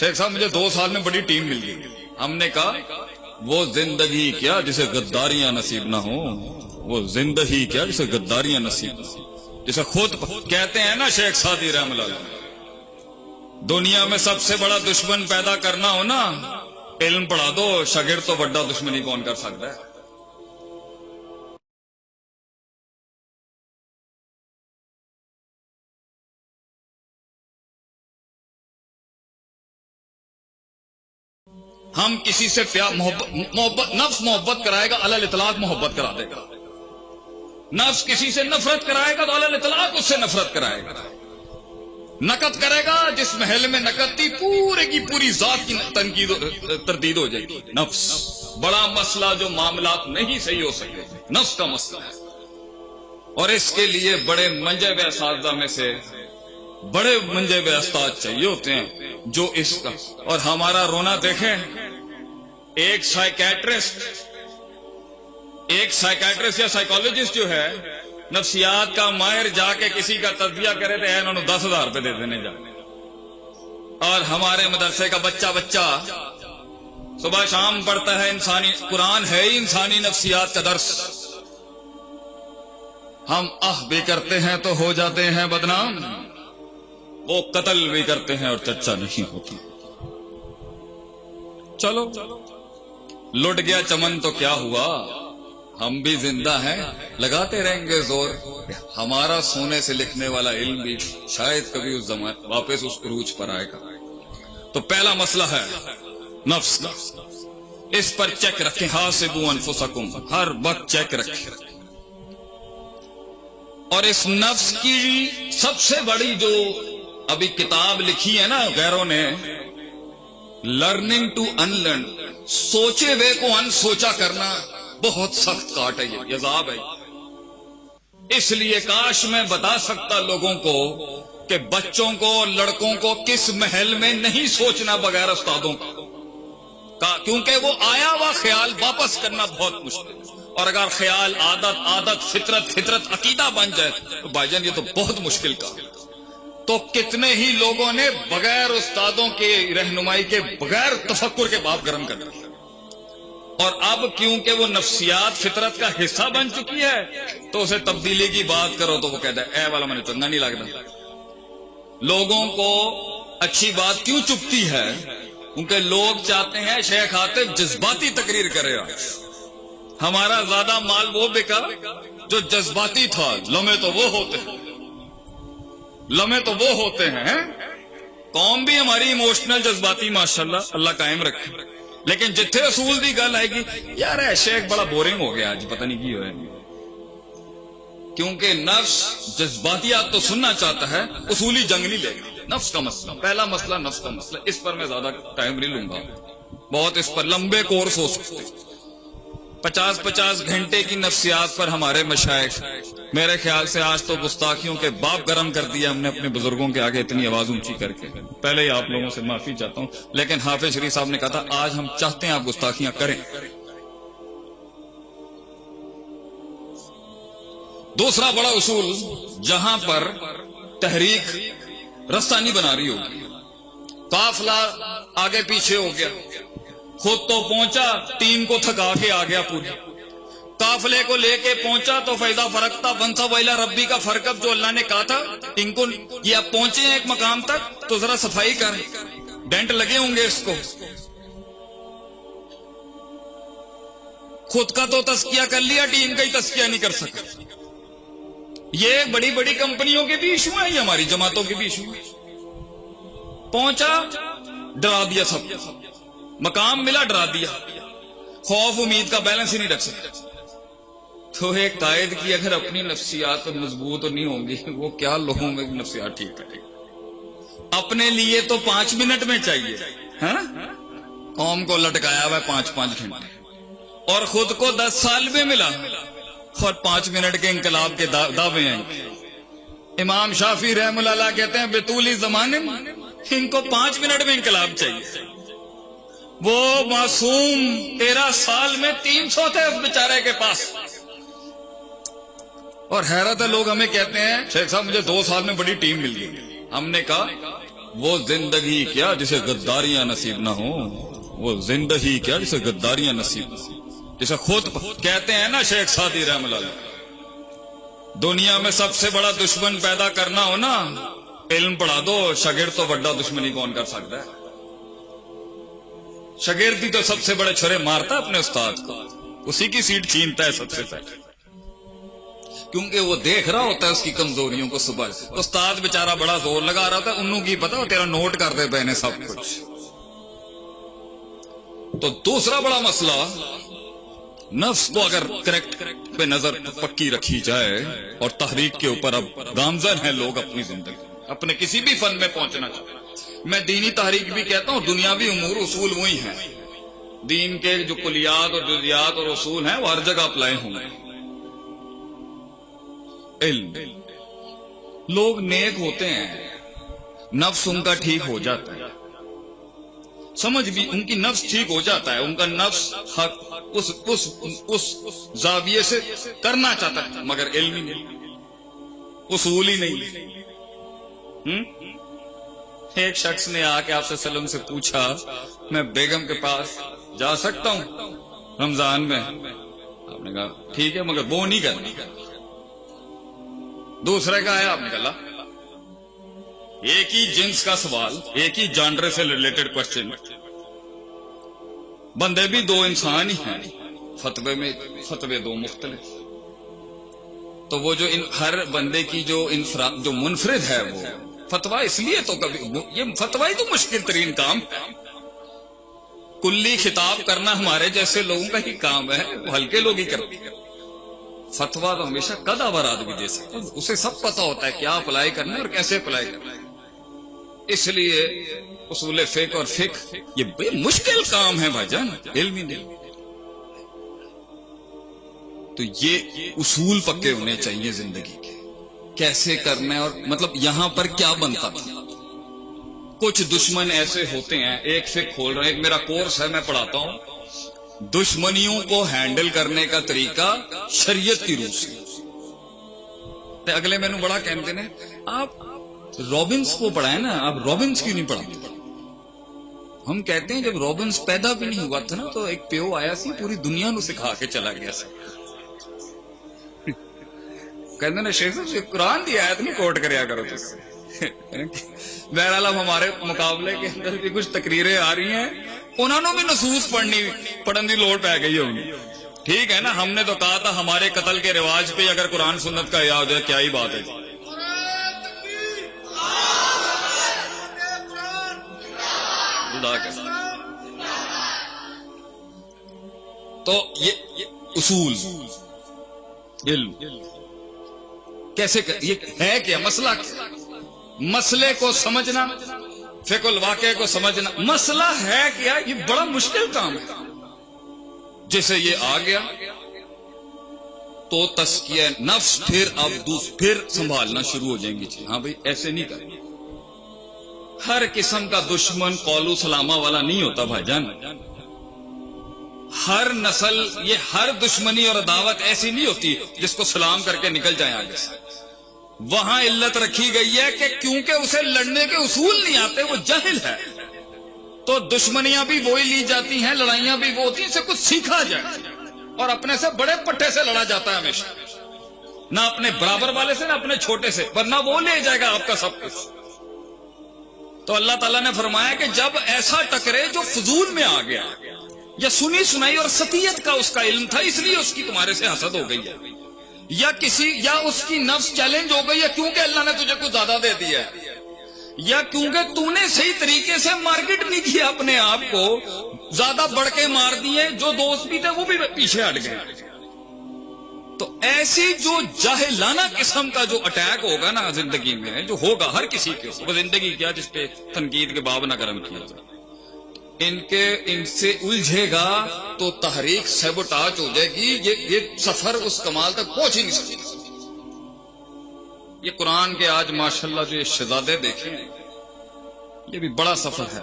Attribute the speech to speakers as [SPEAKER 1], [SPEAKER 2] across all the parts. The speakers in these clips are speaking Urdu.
[SPEAKER 1] شیخ صاحب مجھے 2 سال میں بڑی ٹیم مل گئی. ہم نے کہا وہ زندگی کیا جسے غداریاں نصیب نہ ہوں، وہ زندگی کیا جسے غداریاں نصیب نہ ہوں. جسے خود کہتے ہیں نا شیخ سعدی رحمۃ اللہ علیہ، دنیا میں سب سے بڑا دشمن پیدا کرنا ہو نا، علم پڑھا دو، شاگرد تو بڑا دشمنی کون کر سکتا ہے. ہم کسی سے پیار محبت نفس محبت کرائے گا، علی الاطلاق محبت کرا دے گا. نفس کسی سے نفرت کرائے گا تو علی الاطلاق اس سے نفرت کرائے گا. نقد کرے گا، جس محل میں نقد تھی پورے کی پوری ذات کی تنقید تردید ہو جائے گی. نفس بڑا مسئلہ جو معاملات نہیں صحیح ہو سکے، نفس کا مسئلہ ہے. اور اس کے لیے بڑے منجے ہوئے اساتذہ میں سے بڑے منجے ہوئے استاد چاہیے ہوتے ہیں جو اس کا. اور ہمارا رونا دیکھیں، ایک سائیکیٹرسٹ یا سائیکالوجسٹ جو ہے نفسیات کا ماہر جا کے کسی کا تجزیہ کرے تو انہوں نے 10,000 روپے دے دینے جا. اور ہمارے مدرسے کا بچہ صبح شام پڑھتا ہے انسانی قرآن ہے ہی انسانی نفسیات کا درس. ہم بھی کرتے ہیں تو ہو جاتے ہیں بدنام، وہ قتل بھی کرتے ہیں اور چرچا نہیں ہوتی. چلو لٹ گیا چمن تو کیا ہوا، ہم بھی زندہ ہیں، لگاتے رہیں گے زور. ہمارا سونے سے لکھنے والا علم بھی شاید کبھی اس زمان واپس اس عروج پر آئے گا. تو پہلا مسئلہ ہے نفس کا، اس پر چیک رکھیں. حاسبوا انفسکم، ہر وقت چیک رکھیں. اور اس نفس کی سب سے بڑی جو ابھی کتاب لکھی ہے نا غیروں نے، لرننگ ٹو ان لرن، سوچے ہوئے کو ان سوچا کرنا بہت سخت کاٹ ہے، یہ عذاب ہے. اس لیے کاش میں بتا سکتا لوگوں کو کہ بچوں کو لڑکوں کو کس محل میں نہیں سوچنا بغیر استادوں کا، کیونکہ وہ آیا ہوا خیال واپس کرنا بہت مشکل ہے. اور اگر خیال عادت فطرت عقیدہ بن جائے تو بھائی جان یہ تو بہت مشکل کا. تو کتنے ہی لوگوں نے بغیر استادوں کے رہنمائی کے بغیر تفکر کے باپ گرم کر دیا. اور اب کیونکہ وہ نفسیات فطرت کا حصہ بن چکی ہے تو اسے تبدیلی کی بات کرو تو وہ کہتا ہے اے والا مجھے چنگا نہیں لگتا. لوگوں کو اچھی بات کیوں چپتی ہے؟ کیونکہ لوگ چاہتے ہیں شیخ عاطف جذباتی تقریر کرے. ہمارا زیادہ مال وہ بکا جو جذباتی تھا. لمحے تو وہ ہوتے ہیں. قوم بھی ہماری ایموشنل جذباتی ماشاءاللہ اللہ قائم رکھے، لیکن جتھے اصول دی گل آئے گی یار اے شیخ بڑا بورنگ ہو گیا آج پتہ نہیں کی ہوئے. کیونکہ نفس جذباتیات تو سننا چاہتا ہے، اصولی جنگ نہیں لے گا. نفس کا مسئلہ، پہلا مسئلہ نفس کا مسئلہ. اس پر میں زیادہ ٹائم نہیں لوں گا، بہت اس پر لمبے کورس ہو سکتے. 50 گھنٹے کی نفسیات پر ہمارے مشائخ، میرے خیال سے آج تو گستاخیوں کے باپ گرم کر دیا ہم نے اپنے بزرگوں کے آگے اتنی آواز اونچی کر کے. پہلے ہی آپ لوگوں سے معافی چاہتا ہوں، لیکن حافظ شریف صاحب نے کہا تھا آج ہم چاہتے ہیں آپ گستاخیاں کریں. دوسرا بڑا اصول، جہاں پر تحریک رستہ نہیں بنا رہی ہوگی، قافلہ آگے پیچھے ہو گیا، خود تو پہنچا ٹیم کو تھکا کے آ گیا، پوری قافلے کو لے کے پہنچا تو فیضا فرقتا بنتا ویلا ربی کا فرق جو اللہ نے کہا تھا ان کو یہ اب پہنچے ہیں ایک مقام تک تو ذرا صفائی کریں، ڈینٹ لگے ہوں گے اس کو. خود کا تو تزکیہ کر لیا، ٹیم کا ہی تزکیہ نہیں کر سکا. یہ بڑی بڑی کمپنیوں کے بھی ایشو ہیں، یہ ہماری جماعتوں کے بھی ایشو ہیں. پہنچا ڈرا دیا، سب مقام ملا ڈرا دیا، خوف امید کا بیلنس ہی نہیں رکھ سکتے. تو ایک قائد کی اگر اپنی نفسیات مضبوط نہیں ہوں گی وہ کیا لوگوں میں نفسیات ٹھیک کرے گا؟ اپنے لیے تو 5 منٹ میں چاہیے، ہاں قوم کو لٹکایا ہوا 5 گھنٹے، اور خود کو 10 سال میں ملا اور 5 منٹ کے انقلاب کے دعوے ہیں. امام شافعی رحم اللہ کہتے ہیں بطولی زمانے ان کو 5 منٹ میں انقلاب چاہیے. وہ معصوم 13 سال میں 300 تھے اس بیچارے کے پاس. اور حیرت ہے لوگ ہمیں کہتے ہیں شیخ صاحب مجھے 2 سال میں بڑی ٹیم مل گئی. ہم نے کہا وہ زندگی کیا جسے غداریاں نصیب نہ ہو، وہ زندگی کیا جسے غداریاں نصیب نہ ہو۔ جسے خود کہتے ہیں نا شیخ سعدی رحمۃ اللہ علیہ، دنیا میں سب سے بڑا دشمن پیدا کرنا ہو نا، علم پڑھا دو، شاگرد تو بڑا دشمنی کون کر سکتا ہے؟ شاگرد بھی تو سب سے بڑے چھرے مارتا ہے اپنے استاد کو، اسی کی سیٹ چھینتا ہے سب سے پہلے، کیونکہ وہ دیکھ رہا ہوتا ہے اس کی کمزوریوں کو۔ صبح استاد بیچارہ بڑا زور لگا رہا ہوتا ہے، انہوں کی پتا ہو تیرا نوٹ کر دے پہنے سب کچھ۔ تو دوسرا بڑا مسئلہ، نفس کو اگر کریکٹ پہ نظر پکی رکھی جائے، اور تحریک کے اوپر اب گامزن ہیں لوگ اپنی زندگی، اپنے کسی بھی فن میں پہنچنا چاہتے ہیں۔ میں دینی تحریک بھی کہتا ہوں، دنیاوی امور اصول وہی ہیں، دین کے جو کلیات اور جزیات اور اصول ہیں وہ ہر جگہ اپلائی ہوں گے۔ علم، لوگ نیک ہوتے ہیں، نفس ان کا ٹھیک ہو جاتا ہے، سمجھ بھی ان کی نفس ٹھیک ہو جاتا ہے، ان کا نفس حق اس زاویے سے کرنا چاہتا ہے، مگر علم ہی نہیں، اصول ہی نہیں۔ ایک شخص نے آ کے آپ صلی اللہ علیہ وسلم سے پوچھا، میں بیگم کے پاس جا سکتا ہوں رمضان میں؟ آپ نے کہا ٹھیک ہے، مگر وہ نہیں کرنا۔ دوسرے کا ہے، آپ نے کہا ایک ہی جنس کا سوال، ایک ہی جانڈر سے ریلیٹڈ کوشچن، بندے بھی دو انسان ہی ہیں، فتوے میں فتوے دو مختلف۔ تو وہ جو ہر بندے کی جو منفرد ہے وہ فتویٰ، اس لیے تو کبھی یہ فتویٰ ہی تو مشکل ترین کام ہے، کلی خطاب کرنا ہمارے جیسے لوگوں کا ہی کام ہے، وہ ہلکے لوگ ہی کرتے ہیں۔ فتویٰ تو ہمیشہ قدآور آدمی دے سکتا ہے، اسے سب پتا ہوتا ہے کیا اپلائی کرنا ہے اور کیسے اپلائی کرنا ہے۔ اس لیے اصول فقہ اور فقہ یہ بے مشکل کام ہے بھائی جان، علم ہی نہیں۔ تو یہ اصول پکے ہونے چاہیے زندگی کے، کیسے کرنا ہے، اور مطلب یہاں پر کیا بنتا تھا۔ کچھ دشمن ایسے ہوتے ہیں، ایک فقہ کھول رہے ہیں، ایک میرا کورس ہے میں پڑھاتا ہوں دشمنیوں کو ہینڈل کرنے کا طریقہ شریعت کی روح سے۔ اگلے میں نے بڑا کہتے ہیں آپ رابنس کو پڑھائیں نا، آپ رابنس کیوں نہیں پڑھاتے؟ ہم کہتے ہیں جب رابنس پیدا بھی نہیں ہوا تھا نا تو ایک پیو آیا سی، پوری دنیا نو سکھا کے چلا گیا سی۔ کہتے ہیں شیخ صاحب قرآن دی آیت نہیں کوٹ کریا کرو تم۔ بہرحال اب ہمارے مقابلے کے اندر بھی کچھ تقریریں آ رہی ہیں، انہوں نے بھی نصوص پڑھن دی لوڑ پہ گئی ہوگی۔ ٹھیک ہے نا، ہم نے تو کہا تھا ہمارے قتل کے رواج پہ اگر قرآن سنت کا یاد ہے کیا ہی بات ہے۔ تو یہ اصول علم کیسے یہ ہے کیا مسئلہ کیا؟ مسئلے کو سمجھنا، فقہ الواقع کو سمجھنا، مسئلہ ہے کیا، یہ بڑا مشکل کام ہے۔ جیسے یہ آ گیا تو تزکیہ نفس، پھر سنبھالنا شروع ہو جائیں گی۔ ہاں بھائی ایسے نہیں کریں۔ ہر قسم کا دشمن قولو سلامہ والا نہیں ہوتا بھائی جان، ہر نسل یہ ہر دشمنی اور عداوت ایسی نہیں ہوتی جس کو سلام کر کے نکل جائیں آگے سے۔ وہاں علت رکھی گئی ہے کہ کیونکہ اسے لڑنے کے اصول نہیں آتے، وہ جاہل ہے، تو دشمنیاں بھی وہی لی جاتی ہیں، لڑائیاں بھی وہ ہوتی ہیں، اسے کچھ سیکھا جائے، اور اپنے سے بڑے پٹھے سے لڑا جاتا ہے ہمیشہ، نہ اپنے برابر والے سے نہ اپنے چھوٹے سے، ورنہ وہ لے جائے گا آپ کا سب کچھ۔ تو اللہ تعالیٰ نے فرمایا کہ جب ایسا ٹکرے جو فضول میں آ گیا، یا سنی سنائی اور سطحیت کا اس کا علم تھا اس لیے اس کی تمہارے سے حسد ہو گئی ہے، یا اس کی نفس چیلنج ہو گئی ہے کیونکہ اللہ نے تجھے کچھ زیادہ دے دیا ہے، یا کیونکہ تو نے صحیح طریقے سے مارکیٹ نہیں کیا اپنے آپ کو، زیادہ بڑھ کے مار دیے، جو دوست بھی تھے وہ بھی پیچھے ہٹ گئے۔ تو ایسی جو جاہلانہ قسم کا جو اٹیک ہوگا نا زندگی میں، جو ہوگا ہر کسی کے، وہ زندگی کیا جس پہ تنقید کے باب نہ گرم کیا جائے، ان سے الجھے گا تو تحریک سیبوٹاج ہو جائے گی، یہ سفر اس کمال تک پہنچ ہی نہیں سکتی۔ یہ قرآن کے آج ماشاءاللہ جو یہ شہزادے دیکھیں، یہ بھی بڑا سفر ہے،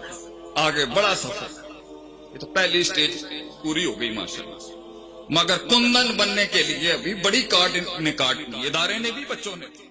[SPEAKER 1] آگے بڑا سفر ہے۔ یہ تو پہلی سٹیج پوری ہو گئی ماشاءاللہ، مگر کندن بننے کے لیے ابھی بڑی کاٹ نے کاٹنی، ادارے نے بھی بچوں نے بھی۔